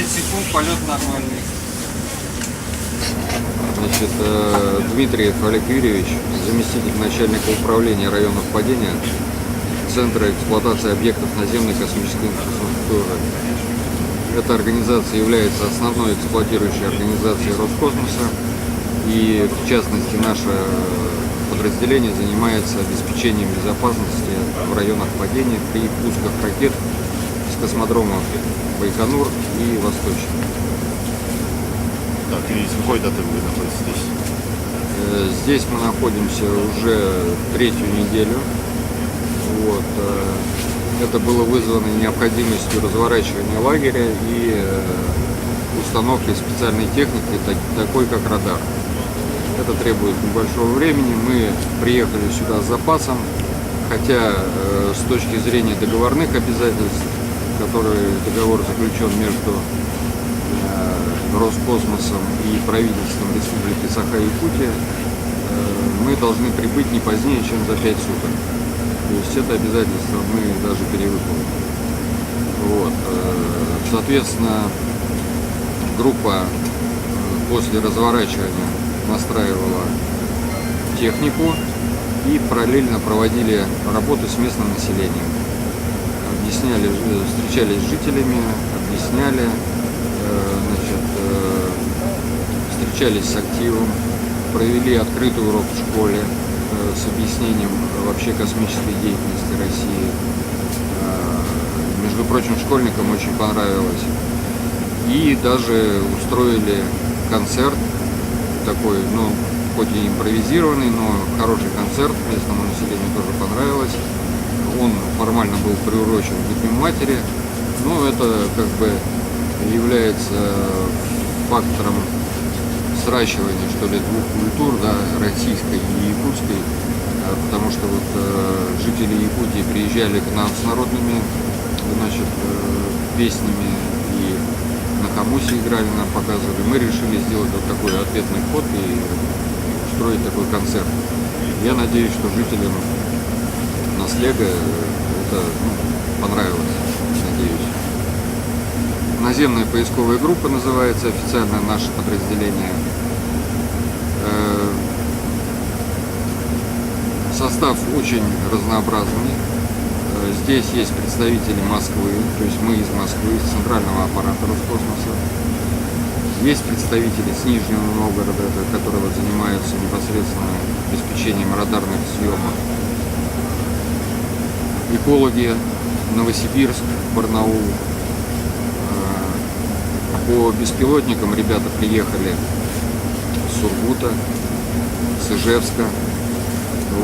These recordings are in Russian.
секунд, полет нормальный. Значит, Дмитриев Олег Юрьевич, заместитель начальника управления районов падения Центра эксплуатации объектов наземной космической инфраструктуры. Эта организация является основной эксплуатирующей организацией Роскосмоса, и в частности наше подразделение занимается обеспечением безопасности в районах падения при пусках ракет с космодромов Байконур и Восточный. Так, и с какой даты вы находитесь здесь? Здесь мы находимся уже третью неделю. Вот. Это было вызвано необходимостью разворачивания лагеря и установки специальной техники, такой как радар. Это требует небольшого времени. Мы приехали сюда с запасом, хотя с точки зрения договорных обязательств, договор заключен между Роскосмосом и правительством Республики Саха-Якутия, мы должны прибыть не позднее, чем за 5 суток. То есть это обязательство мы даже перевыполнили. Вот. Соответственно, группа после разворачивания настраивала технику и параллельно проводили работы с местным населением. Встречались с жителями, объясняли, встречались с активом, провели открытый урок в школе с объяснением вообще космической деятельности России. Между прочим, школьникам очень понравилось. И даже устроили концерт такой, ну, хоть и импровизированный, но хороший концерт, местному населению тоже понравилось. Он формально был приурочен к Дню матери, но это как бы является фактором сращивания, что ли, двух культур, да, российской и якутской, потому что вот жители Якутии приезжали к нам с народными, значит, песнями и на Хамусе играли, нам показывали. Мы решили сделать вот такой ответный ход и устроить такой концерт. Я надеюсь, что жителям Наслега это понравилось, надеюсь. Наземная поисковая группа называется официально наше подразделение. Состав очень разнообразный. Здесь есть представители Москвы, то есть мы из Москвы, из центрального аппарата Роскосмоса. Есть представители с Нижнего Новгорода, которые занимаются непосредственно обеспечением радарных съемок. Экологи, Новосибирск, Барнаул. По беспилотникам ребята приехали с Сургута, с Ижевска.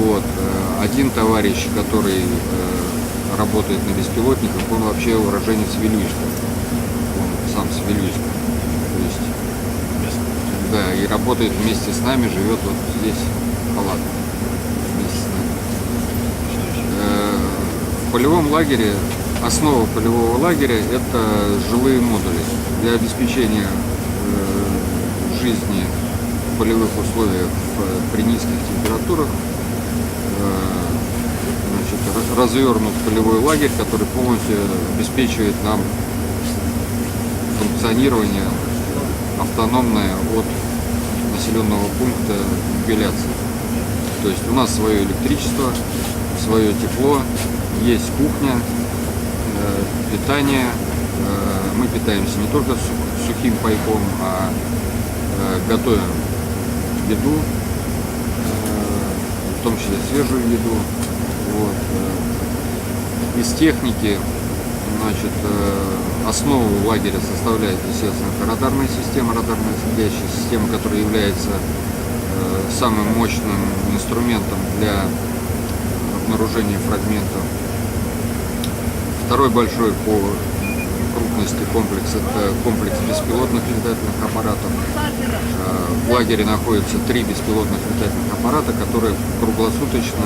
Вот. Один товарищ, который работает на беспилотниках, он вообще уроженец Вилюйска. Он сам с Вилюйска. То есть, да, и работает вместе с нами, живет вот здесь в палатке вместе с нами. В полевом лагере, основа полевого лагеря — это жилые модули. Для обеспечения жизни в полевых условиях при низких температурах, значит, развернут полевой лагерь, который полностью обеспечивает нам функционирование автономное от населенного пункта вентиляции. То есть у нас свое электричество, свое тепло, есть кухня, питание, Мы питаемся не только сухим пайком, а готовим еду, в том числе свежую еду. Вот. Из техники, значит, основу лагеря составляет, естественно, это радарная система, радарная следящая система, которая является самым мощным инструментом для обнаружения фрагментов. Второй большой по крупности комплекс – это комплекс беспилотных летательных аппаратов. В лагере находятся 3 беспилотных летательных аппарата, которые круглосуточно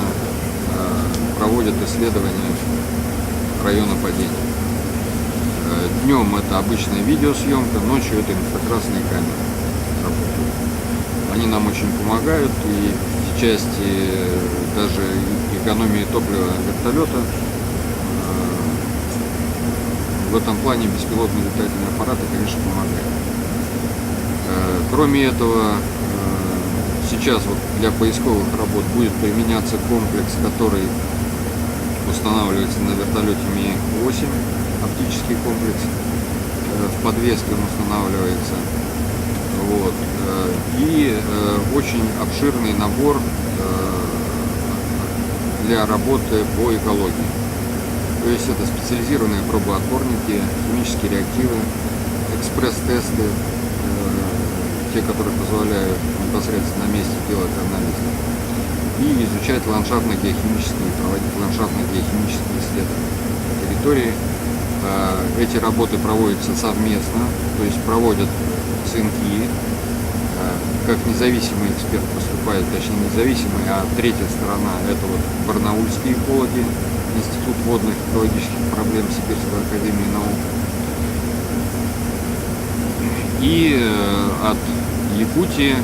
проводят исследования района падения. Днем это обычная видеосъемка, ночью это инфракрасные камеры работают. Они нам очень помогают, и в части даже экономии топлива вертолета в этом плане беспилотные летательные аппараты, конечно, помогают. Кроме этого, сейчас вот для поисковых работ будет применяться комплекс, который устанавливается на вертолете Ми-8, оптический комплекс, в подвеске он устанавливается. Вот. И очень обширный набор для работы по экологии. То есть это специализированные пробоотборники, химические реактивы, экспресс-тесты, те, которые позволяют непосредственно на месте делать анализы, и изучать ландшафтно-геохимические, проводить ландшафтно-геохимические исследования территории. Эти работы проводятся совместно, то есть проводят СНКИ, как независимый эксперт поступает, точнее независимый, а третья сторона – это вот барнаульские экологи, Институт водных экологических проблем Сибирской академии наук. И от Якутии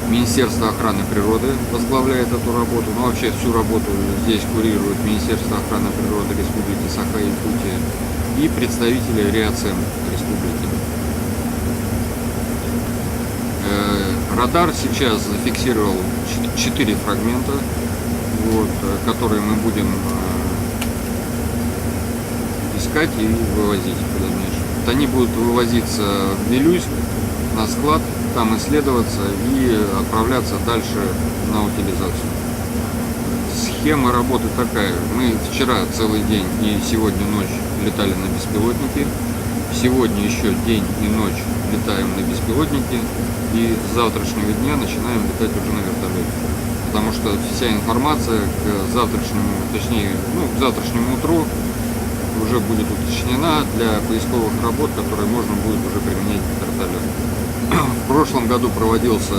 Министерство охраны природы возглавляет эту работу. Но вообще всю работу здесь курирует Министерство охраны природы Республики Саха-Якутия и представители РИАЦЕМ Республики. Радар сейчас зафиксировал 4 фрагмента, вот, которые мы будем искать и вывозить в дальнейшем. Вот они будут вывозиться в Вилюйск на склад, там исследоваться и отправляться дальше на утилизацию. Схема работы такая. Мы вчера целый день и сегодня ночь летали на беспилотнике. Сегодня еще день и ночь летаем на беспилотнике. И с завтрашнего дня начинаем летать уже на вертолете. Потому что вся информация к завтрашнему, точнее, к завтрашнему утру уже будет уточнена для поисковых работ, которые можно будет уже применять вертолет. В прошлом году проводился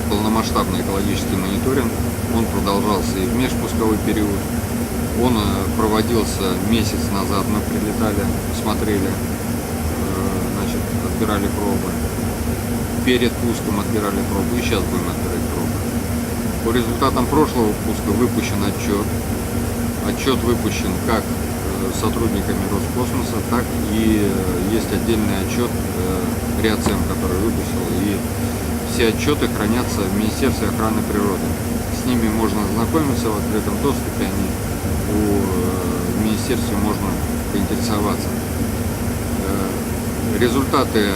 полномасштабный экологический мониторинг. Он продолжался и в межпусковой период. Он проводился месяц назад. Мы прилетали, смотрели, значит, отбирали пробы. Перед пуском отбирали пробы, и сейчас будем отбирать пробы. По результатам прошлого пуска выпущен отчет. Отчет выпущен как сотрудниками Роскосмоса, так и есть отдельный отчет РИАЦЕМ, который выпустил. И все отчеты хранятся в Министерстве охраны природы. С ними можно ознакомиться в открытом доступе, они в Министерстве можно поинтересоваться. Результаты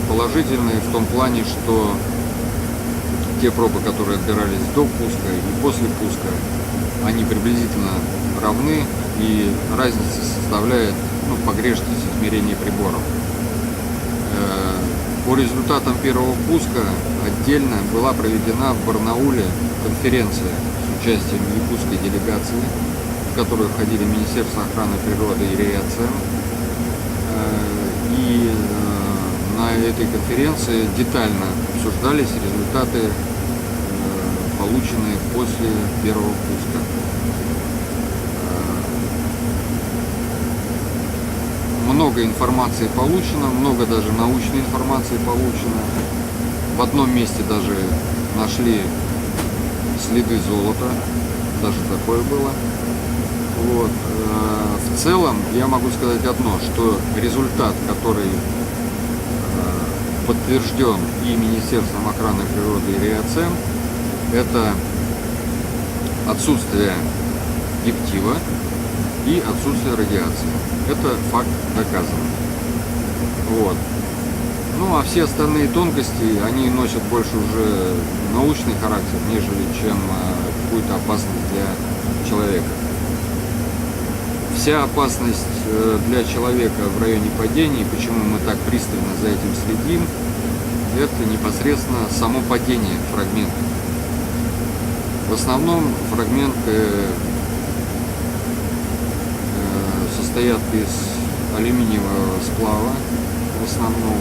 положительные в том плане, что те пробы, которые отбирались до пуска и после пуска, они приблизительно равны, и разница составляет погрешность измерения приборов. По результатам первого пуска отдельно была проведена в Барнауле конференция с участием якутской делегации, в которую входили Министерство охраны природы и РИАЦЕМ. И на этой конференции детально обсуждались результаты, полученные после первого пуска. Много информации получено, много даже научной информации получено. В одном месте даже нашли следы золота, даже такое было. Вот. В целом я могу сказать одно, что результат, который подтвержден и Министерством охраны природы и РИАЦЕМ, это отсутствие гептила и отсутствие радиации. Это факт доказан. Вот. Ну а все остальные тонкости, они носят больше уже научный характер, нежели чем какую-то опасность для человека. Вся опасность для человека в районе падений, почему мы так пристально за этим следим, это непосредственно само падение фрагмента. В основном фрагменты состоят из алюминиевого сплава, в основном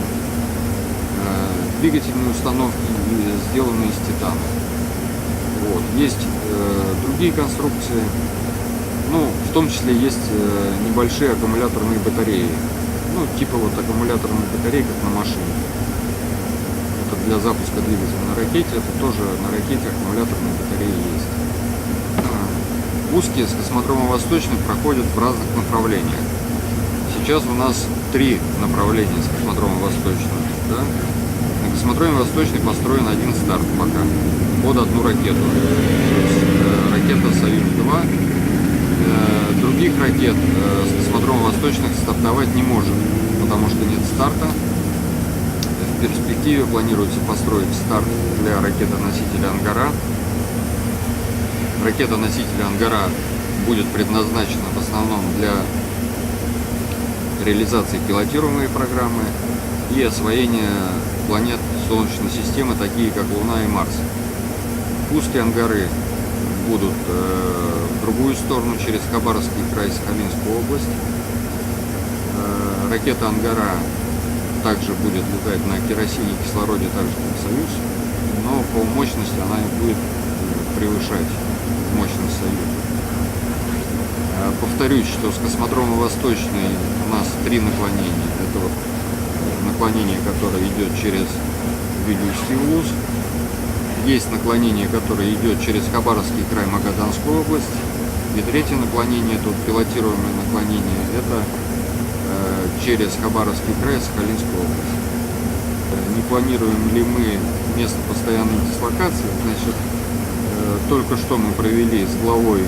двигательные установки сделаны из титана. Вот. Есть другие конструкции, ну, в том числе есть небольшие аккумуляторные батареи, ну, типа вот аккумуляторные батареи, как на машине. Это для запуска двигателя на ракете, это тоже на ракете аккумуляторные батареи есть. Узкие с космодрома Восточный проходят в разных направлениях. Сейчас у нас 3 направления с космодрома Восточного. Да? На космодроме Восточный построен один старт пока под одну ракету. Ракета «Союз-2». Других ракет с космодрома Восточных стартовать не может, потому что нет старта. В перспективе планируется построить старт для ракеты-носителя «Ангара». Ракета-носитель «Ангара» будет предназначена в основном для реализации пилотируемой программы и освоения планет Солнечной системы, такие как Луна и Марс. Пуски «Ангары» будут в другую сторону, через Хабаровский край, Сахалинскую область. Ракета «Ангара» также будет летать на керосине и кислороде, так же как «Союз», но по мощности она будет превышать мощность «Союза». Повторюсь, что с космодрома Восточный у нас 3 наклонения. Это вот наклонение, которое идет через Вилюйский УЛУЗ. Есть наклонение, которое идет через Хабаровский край, Магаданскую область. И 3-е наклонение, это вот пилотируемое наклонение, это через Хабаровский край, Сахалинскую область. Не планируем ли мы место постоянной дислокации? Значит, только что мы провели с главой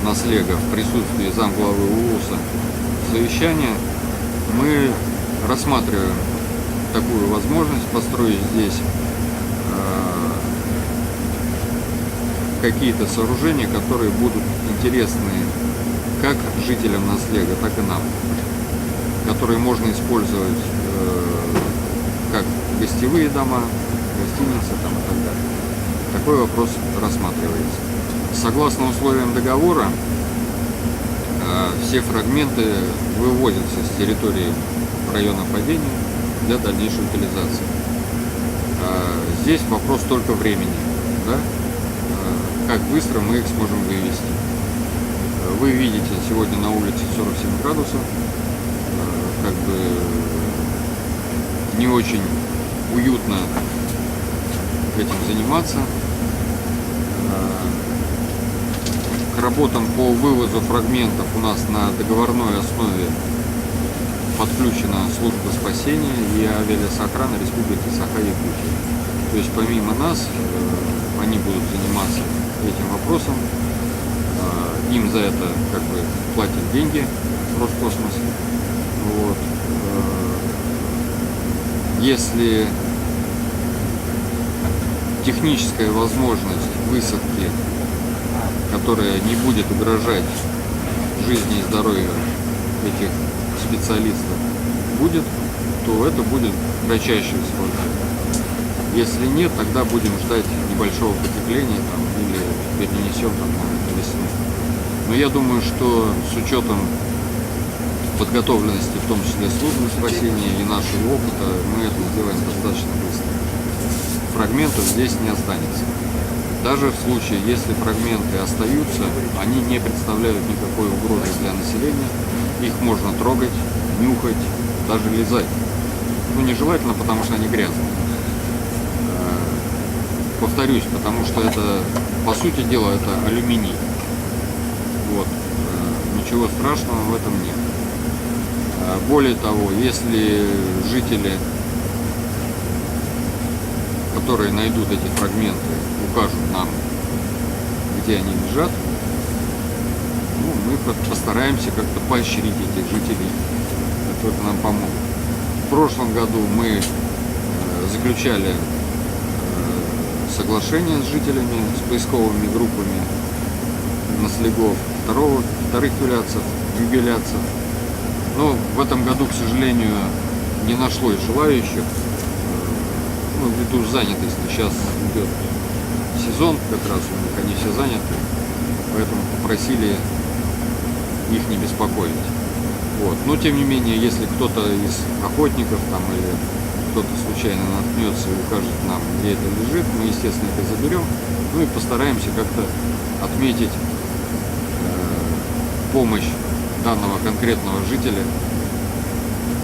Наслега в присутствии замглавы УЛУСа совещание. Мы рассматриваем такую возможность построить здесь какие-то сооружения, которые будут интересны как жителям Наслега, так и нам, которые можно использовать как гостевые дома, гостиницы там, и так далее. Такой вопрос рассматривается. Согласно условиям договора, все фрагменты вывозятся с территории района падения для дальнейшей утилизации. Здесь вопрос только времени, да? Как быстро мы их сможем вывести. Вы видите, сегодня на улице 47 градусов, как бы не очень уютно этим заниматься. К работам по вывозу фрагментов у нас на договорной основе подключена служба спасения и авиалесохрана Республики Саха-Якутия. То есть помимо нас они будут заниматься этим вопросом. Им за это как бы платят деньги Роскосмос. Вот. Если техническая возможность высадки, которая не будет угрожать жизни и здоровью этих специалистов, будет, то это будет кратчайший срок. Если нет, тогда будем ждать небольшого потепления там, или перенесем там на весну. Но я думаю, что с учетом подготовленности, в том числе службы спасения и нашего опыта, мы это сделаем достаточно быстро. Фрагментов здесь не останется. Даже в случае, если фрагменты остаются, они не представляют никакой угрозы для населения. Их можно трогать, нюхать, даже лизать. Ну, нежелательно, потому что они грязные. Повторюсь, потому что это, по сути дела, это алюминий. Вот. Ничего страшного в этом нет. Более того, если жители, которые найдут эти фрагменты, укажут нам, где они лежат, Ну, мы постараемся как-то поощрить этих жителей, которые нам помогут. В прошлом году мы заключали соглашение с жителями, с поисковыми группами наследов вторых юбиляцев. Но в этом году, к сожалению, не нашлось желающих, ну, ввиду занятости. Сейчас идет сезон, как раз у них они все заняты, поэтому попросили их не беспокоить. Вот. Но тем не менее, если кто-то из охотников там или кто-то случайно наткнется и укажет нам, где это лежит, мы, естественно, это заберем, ну и постараемся как-то отметить помощь данного конкретного жителя